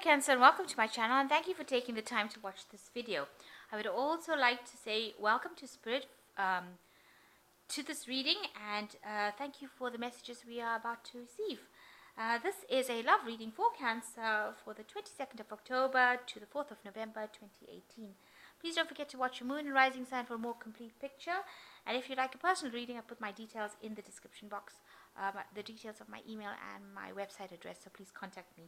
Cancer, and welcome to my channel, and thank you for taking the time to watch this video. I would also like to say welcome to Spirit to this reading, and thank you for the messages we are about to receive. This is a love reading for Cancer for the 22nd of October to the 4th of November 2018. Please don't forget to watch your moon and rising sign for a more complete picture. And if you'd like a personal reading, I put my details in the description box, the details of my email and my website address, so please contact me.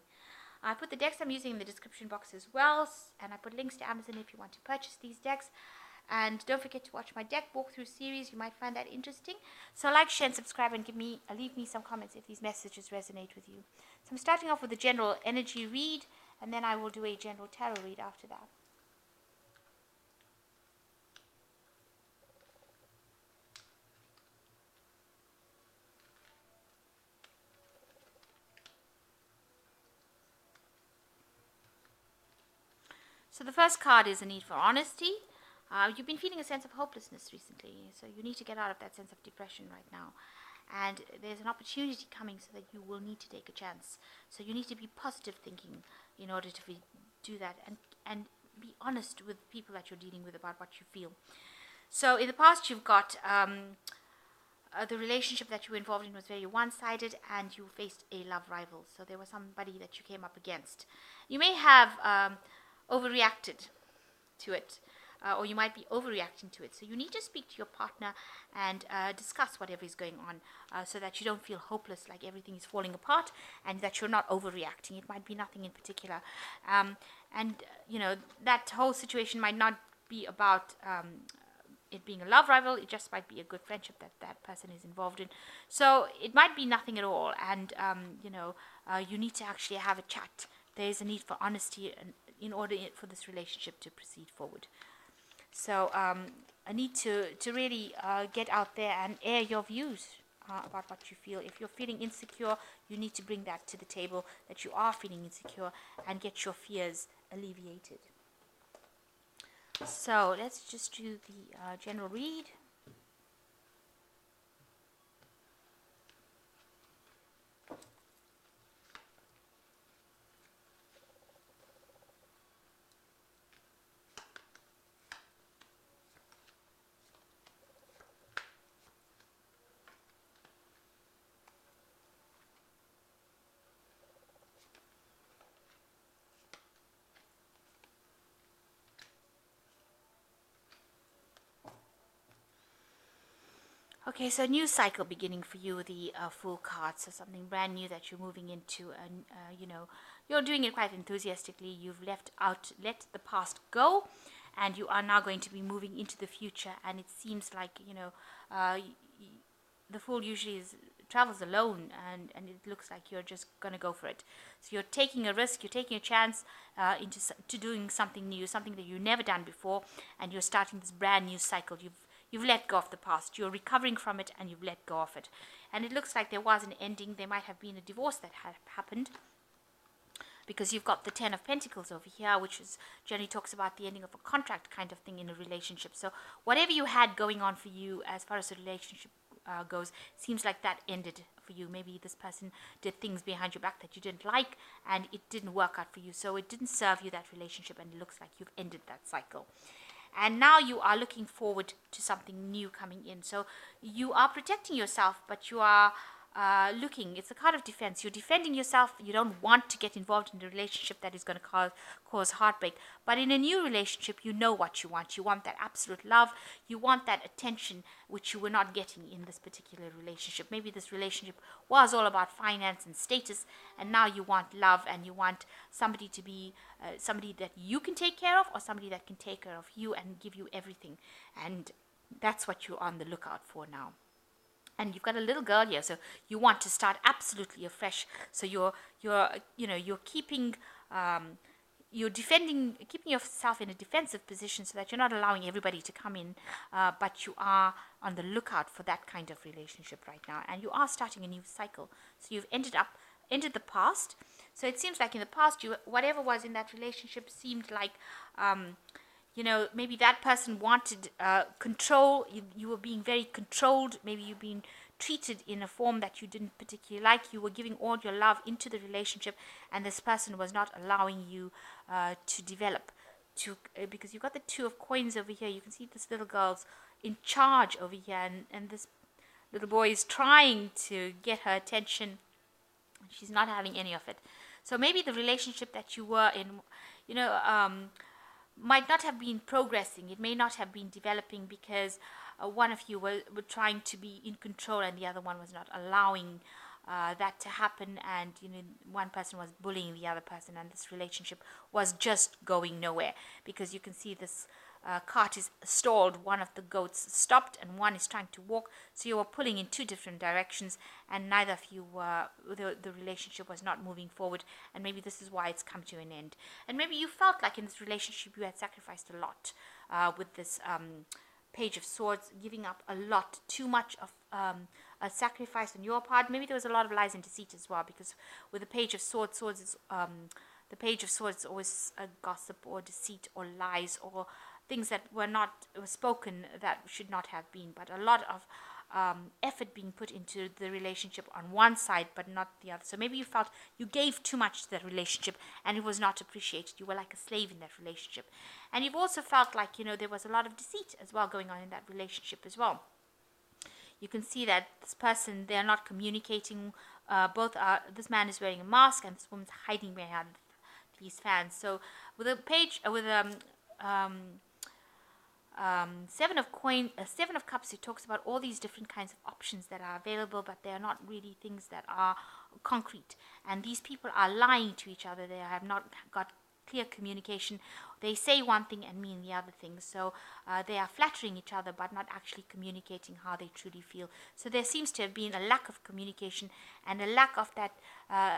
I put the decks I'm using in the description box as well, and I put links to Amazon if you want to purchase these decks. And don't forget to watch my deck walkthrough series. You might find that interesting. So like, share, and subscribe, and leave me some comments if these messages resonate with you. So I'm starting off with a general energy read, and then I will do a general tarot read after that. So the first card is a need for honesty. You've been feeling a sense of hopelessness recently, so you need to get out of that sense of depression right now. And there's an opportunity coming so that you will need to take a chance. So you need to be positive thinking in order to do that, and be honest with people that you're dealing with about what you feel. So in the past, you've got the relationship that you were involved in was very one-sided, and you faced a love rival. So there was somebody that you came up against. You may have overreacted to it, or you might be overreacting to it. So you need to speak to your partner and discuss whatever is going on, so that you don't feel hopeless, like everything is falling apart, and that you're not overreacting. It might be nothing in particular, and you know, that whole situation might not be about it being a love rival. It just might be a good friendship that person is involved in. So it might be nothing at all, and you need to actually have a chat. There is a need for honesty in order for this relationship to proceed forward. So I need to really get out there and air your views about what you feel. If you're feeling insecure, you need to bring that to the table, that you are feeling insecure, and get your fears alleviated. So let's just do the general read. Okay, so new cycle beginning for you, the Fool card. So something brand new that you're moving into, and you're doing it quite enthusiastically. You've let the past go, and you are now going to be moving into the future. And it seems like the Fool usually travels alone, and it looks like you're just gonna go for it. So you're taking a risk, you're taking a chance into doing something new, something that you've never done before, and you're starting this brand new cycle. You've let go of the past. You're recovering from it, and you've let go of it. And it looks like there was an ending. There might have been a divorce that had happened, because you've got the 10 of Pentacles over here, which generally talks about the ending of a contract kind of thing in a relationship. So whatever you had going on for you as far as the relationship goes, seems like that ended for you. Maybe this person did things behind your back that you didn't like, and it didn't work out for you. So it didn't serve you, that relationship, and it looks like you've ended that cycle. And now you are looking forward to something new coming in. So you are protecting yourself, but you are looking. It's a card of defense. You're defending yourself. You don't want to get involved in a relationship that is going to cause heartbreak. But in a new relationship, you know what you want. You want that absolute love. You want that attention, which you were not getting in this particular relationship. Maybe this relationship was all about finance and status, and now you want love, and you want somebody to be somebody that you can take care of, or somebody that can take care of you and give you everything. And that's what you're on the lookout for now. And you've got a little girl here, so you want to start absolutely afresh. So you're keeping keeping yourself in a defensive position, so that you're not allowing everybody to come in, but you are on the lookout for that kind of relationship right now, and you are starting a new cycle. So you've entered the past. So it seems like in the past, whatever was in that relationship seemed like maybe that person wanted control. You were being very controlled. Maybe you've been treated in a form that you didn't particularly like. You were giving all your love into the relationship, and this person was not allowing you to develop. Because you've got the Two of Coins over here. You can see this little girl's in charge over here, and this little boy is trying to get her attention. She's not having any of it. So maybe the relationship that you were in, might not have been progressing. It may not have been developing because one of you were trying to be in control and the other one was not allowing that to happen, and one person was bullying the other person, and this relationship was just going nowhere. Because you can see this cart is stalled. One of the goats stopped and one is trying to walk, so you were pulling in two different directions, and neither of you were, the relationship was not moving forward, and maybe this is why it's come to an end. And maybe you felt like in this relationship you had sacrificed a lot with this Page of Swords, giving up a lot, too much of a sacrifice on your part. Maybe there was a lot of lies and deceit as well, because with the Page of Swords, the Page of Swords is always a gossip or deceit or lies or things that were spoken that should not have been, but a lot of effort being put into the relationship on one side but not the other. So maybe you felt you gave too much to that relationship and it was not appreciated. You were like a slave in that relationship. And you've also felt like there was a lot of deceit as well going on in that relationship as well. You can see that this person, they're not communicating. This man is wearing a mask and this woman's hiding behind these fans. So with a page with Seven of Cups, it talks about all these different kinds of options that are available, but they are not really things that are concrete. And these people are lying to each other. They have not got clear communication. They say one thing and mean the other thing. So they are flattering each other but not actually communicating how they truly feel. So there seems to have been a lack of communication and a lack of that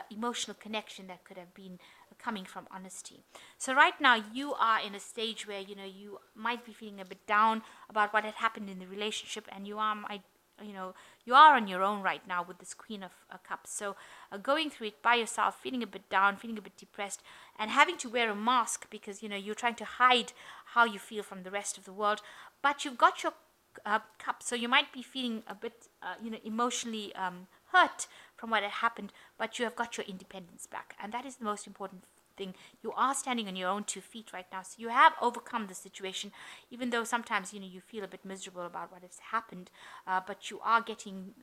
emotional connection that could have been coming from honesty. So right now you are in a stage where you might be feeling a bit down about what had happened in the relationship, and you are on your own right now with this Queen of Cups. So going through it by yourself, feeling a bit down, feeling a bit depressed, and having to wear a mask because you're trying to hide how you feel from the rest of the world. But you've got your cup, so you might be feeling a bit emotionally hurt from what had happened, but you have got your independence back, and that is the most important thing. You are standing on your own 2 feet right now, so you have overcome the situation, even though sometimes you feel a bit miserable about what has happened, but you are getting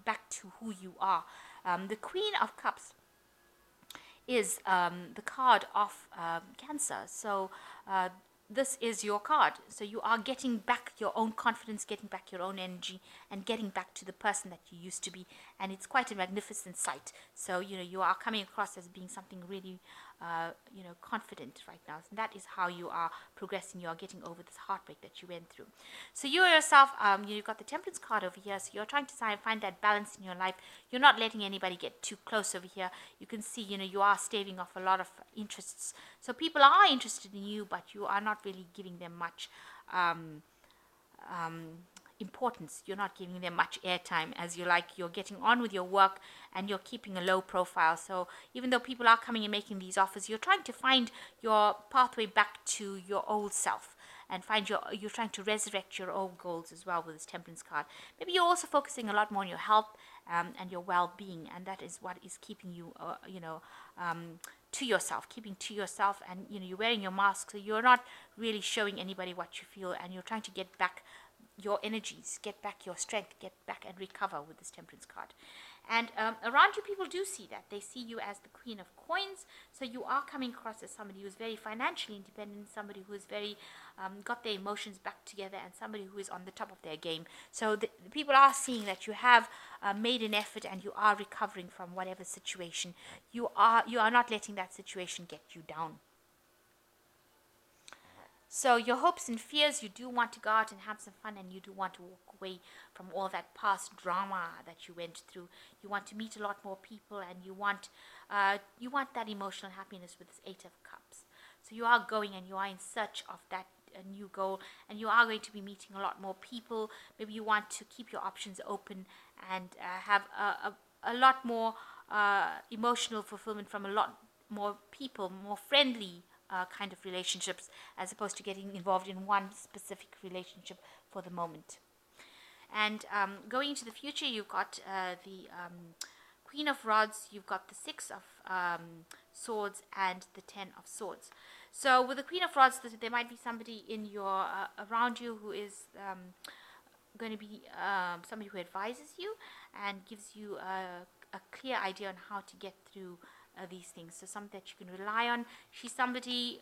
back to who you are. The Queen of Cups is the card of Cancer, so this is your card. So you are getting back your own confidence, getting back your own energy, and getting back to the person that you used to be. And it's quite a magnificent sight. So, you are coming across as being something really, confident right now. And that is how you are progressing. You are getting over this heartbreak that you went through. So you yourself, you've got the Temperance card over here. So you're trying to find that balance in your life. You're not letting anybody get too close over here. You can see, you are staving off a lot of interests. So people are interested in you, but you are not really giving them much importance. You're not giving them much airtime as you like. You're getting on with your work and you're keeping a low profile. So even though people are coming and making these offers, you're trying to find your pathway back to your old self and you're trying to resurrect your old goals as well with this Temperance card. Maybe you're also focusing a lot more on your health and your well-being, and that is what is keeping you to yourself, keeping to yourself, and you're wearing your mask, so you're not really showing anybody what you feel, and you're trying to get back your energies, get back your strength, get back and recover with this Temperance card. And around you, people do see that. They see you as the Queen of Coins, so you are coming across as somebody who is very financially independent, somebody who is very got their emotions back together, and somebody who is on the top of their game. So the people are seeing that you have made an effort and you are recovering from whatever situation. You are not letting that situation get you down. So your hopes and fears, you do want to go out and have some fun, and you do want to walk away from all that past drama that you went through. You want to meet a lot more people, and you want that emotional happiness with this 8 of Cups. So you are going and you are in search of that new goal, and you are going to be meeting a lot more people. Maybe you want to keep your options open and have a lot more emotional fulfillment from a lot more people, more friendly kind of relationships, as opposed to getting involved in one specific relationship for the moment. And going into the future, you've got the Queen of Rods, you've got the Six of Swords, and the Ten of Swords. So with the Queen of Rods, there might be somebody in your around you who is going to be somebody who advises you and gives you a clear idea on how to get through these things. So something that you can rely on. She's somebody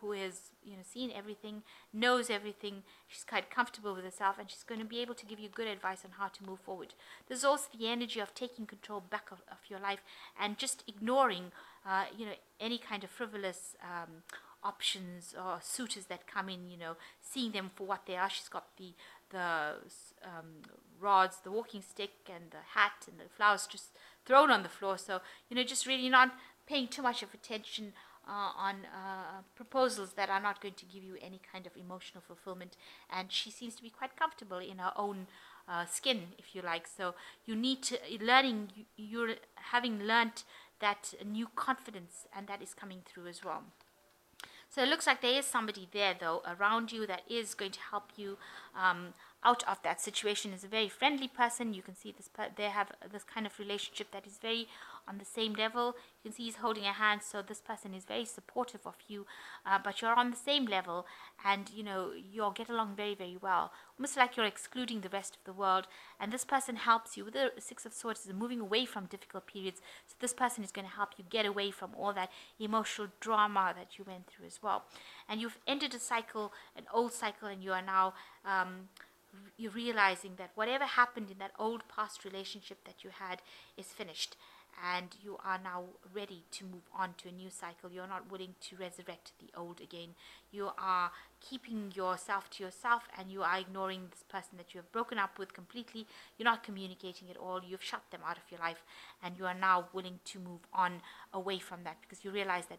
who is, seen everything, knows everything. She's quite comfortable with herself, and she's going to be able to give you good advice on how to move forward. There's also the energy of taking control back of your life and just ignoring, any kind of frivolous options or suitors that come in, seeing them for what they are. She's got the rods, the walking stick, and the hat, and the flowers just thrown on the floor. So, just really not paying too much of attention on proposals that are not going to give you any kind of emotional fulfillment. And she seems to be quite comfortable in her own skin, if you like. So you need to you're having learnt that new confidence, and that is coming through as well. So it looks like there is somebody there, though, around you that is going to help you out of that situation. Is a very friendly person. You can see they have this kind of relationship that is very on the same level. You can see he's holding a hand, so this person is very supportive of you, but you're on the same level, and you'll get along very, very well, almost like you're excluding the rest of the world. And this person helps you with the Six of Swords, is moving away from difficult periods. So this person is going to help you get away from all that emotional drama that you went through as well. And you've ended a cycle, an old cycle, and you are now you're realizing that whatever happened in that old past relationship that you had is finished, and you are now ready to move on to a new cycle. You're not willing to resurrect the old again. You are keeping yourself to yourself, and you are ignoring this person that you have broken up with completely. You're not communicating at all. You've shut them out of your life, and you are now willing to move on away from that, because you realize that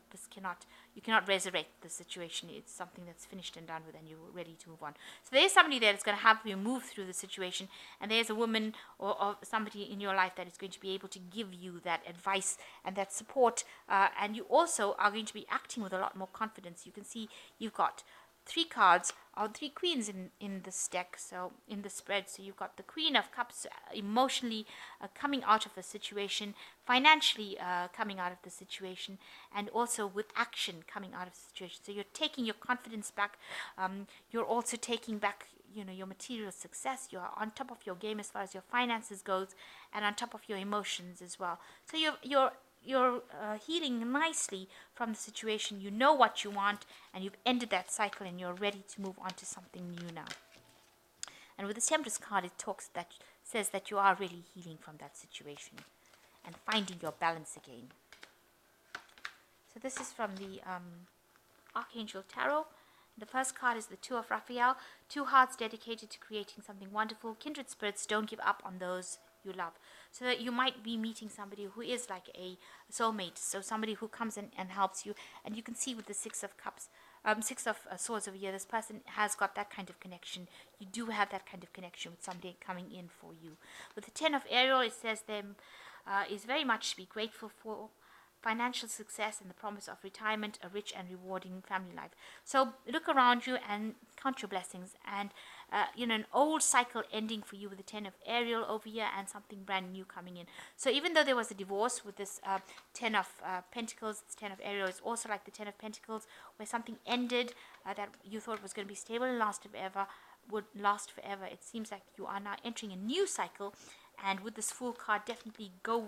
you cannot resurrect the situation. It's something that's finished and done with, and you're ready to move on. So there's somebody there that's going to help you move through the situation, and there's a woman or somebody in your life that is going to be able to give you that advice and that support, and you also are going to be acting with a lot more confidence. You can see you've got 3 cards, or 3 queens in this deck, so in the spread. So you've got the Queen of Cups, emotionally coming out of a situation, financially coming out of the situation, and also with action coming out of the situation. So you're taking your confidence back. You're also taking back your material success. You're on top of your game as far as your finances goes, and on top of your emotions as well. So you're healing nicely from the situation. You know what you want, and you've ended that cycle, and you're ready to move on to something new now. And with the Temptress card, it says that you are really healing from that situation and finding your balance again. So this is from the Archangel Tarot. The first card is the Two of Raphael, 2 hearts dedicated to creating something wonderful. Kindred spirits, don't give up on those you love. So that you might be meeting somebody who is like a soulmate, so somebody who comes in and helps you. And you can see with the Six of Cups, Six of Swords over here, this person has got that kind of connection. You do have that kind of connection with somebody coming in for you. With the Ten of Ariel, it says them is very much to be grateful for: financial success and the promise of retirement, a rich and rewarding family life. So look around you and count your blessings, and an old cycle ending for you with the Ten of Ariel over here, and something brand new coming in. So even though there was a divorce with this Ten of Pentacles, this Ten of Ariel is also like the Ten of Pentacles, where something ended that you thought was going to be stable and would last forever. It seems like you are now entering a new cycle, and with this Fool card, definitely go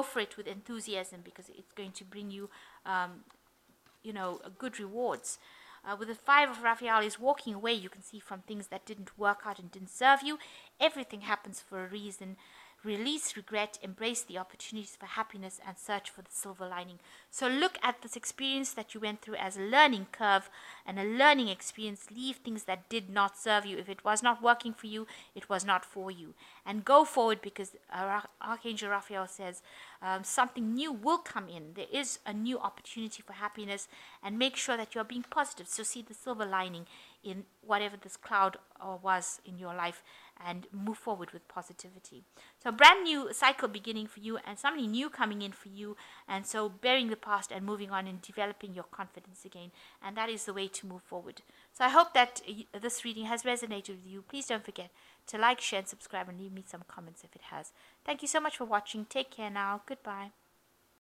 for it with enthusiasm, because it's going to bring you, good rewards. With the Five of Raphael is walking away, you can see, from things that didn't work out and didn't serve you. Everything happens for a reason. Release regret, embrace the opportunities for happiness, and search for the silver lining. So look at this experience that you went through as a learning curve and a learning experience. Leave things that did not serve you. If it was not working for you, it was not for you. And go forward, because Archangel Raphael says something new will come in. There is a new opportunity for happiness, and make sure that you're being positive. So see the silver lining in whatever this cloud was in your life, and move forward with positivity. So, a brand new cycle beginning for you, and somebody new coming in for you. And so, burying the past and moving on and developing your confidence again. And that is the way to move forward. So, I hope that this reading has resonated with you. Please don't forget to like, share, and subscribe, and leave me some comments if it has. Thank you so much for watching. Take care now. Goodbye.